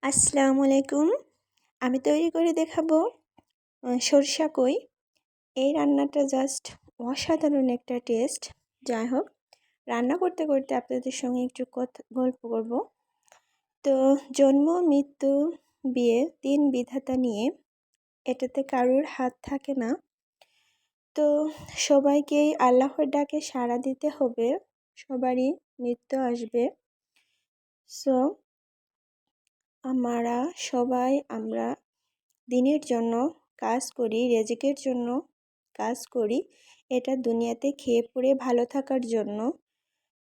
আসসালামু আলাইকুম। আমি তৈরি করে দেখাবো সরষা কই। এই রান্নাটা জাস্ট অসাধারণ একটা টেস্ট। যাই হোক, রান্না করতে করতে আপনাদের সঙ্গে একটু গল্প করব। তো জন্ম, মৃত্যু, বিয়ে ৩ বিধাতা নিয়ে এটাতে কারোর হাত থাকে না। তো সবাইকেই আল্লাহর ডাকে সাড়া দিতে হবে, সবারই মৃত্যু আসবে। সো আমরা দিনের জন্য কাজ করি, রেজেকের জন্য কাজ করি, এটা দুনিয়াতে খেয়ে পরে ভালো থাকার জন্য।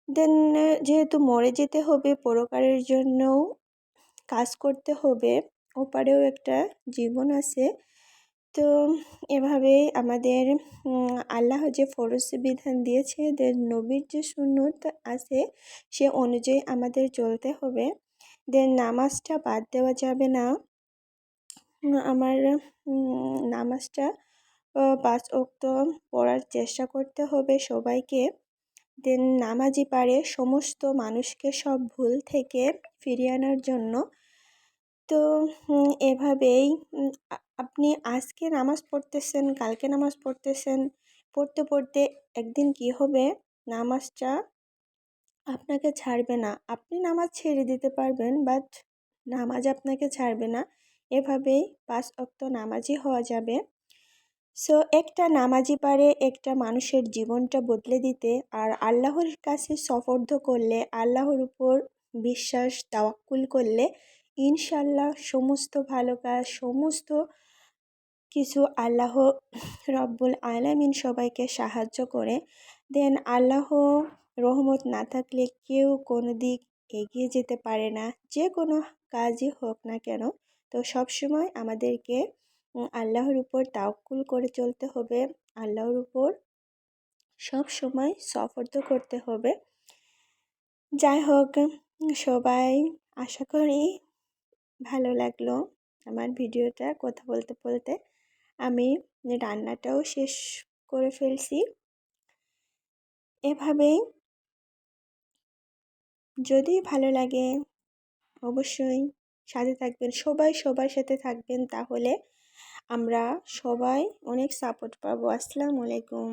দেন যেহেতু মরে যেতে হবে, পরকালের জন্যও কাজ করতে হবে, ওপারেও একটা জীবন আছে। তো এভাবেই আমাদের আল্লাহ যে ফরজ বিধান দিয়েছে, দেন নবীর যে সুন্নত আছে সে অনুযায়ী আমাদের চলতে হবে। দেন নামাজটা বাদ দেওয়া যাবে না। আমার নামাজটা 5 ওয়াক্ত পড়ার চেষ্টা করতে হবে সবাইকে। দেন নামাজি পারে সমস্ত মানুষকে সব ভুল থেকে ফিরিয়ে আনার জন্য। তো এভাবেই আপনি আজকে নামাজ পড়তেছেন, কালকে নামাজ পড়তেছেন, পড়তে পড়তে একদিন কি হবে, নামাজটা আপনাকে ছাড়বে না। আপনি নামাজ ছেড়ে দিতে পারবেন, বাট নামাজ আপনাকে ছাড়বে না। এভাবেই 5 ওয়াক্ত নামাজি হওয়া যাবে। সো একটা নামাজি পারে একটা মানুষের জীবনটা বদলে দিতে। আর আল্লাহর কাছে সফর্দ করলে, আল্লাহর উপর বিশ্বাস তাওয়াক্কুল করলে ইনশাল্লাহ সমস্ত ভালো কাজ, সমস্ত কিছু আল্লাহ রব্বুল আলামিন সবাইকে সাহায্য করে। দেন আল্লাহ রহমত না থাকলে কেউ কোনো দিক এগিয়ে যেতে পারে না, যে কোনো কাজই হোক না কেন। তো সবসময় আমাদেরকে আল্লাহর উপর তাওয়াক্কুল করে চলতে হবে, আল্লাহর উপর সব সময় সফর্দ করতে হবে। যাই হোক, সবাই আশা করি ভালো লাগলো আমার ভিডিওটা। কথা বলতে বলতে আমি রান্নাটাও শেষ করে ফেলছি। এভাবেই যদি ভালো লাগে অবশ্যই সাথে থাকবেন, সবাই সবার সাথে থাকবেন, তাহলে আমরা সবাই অনেক সাপোর্ট পাবো। আসসালামু আলাইকুম।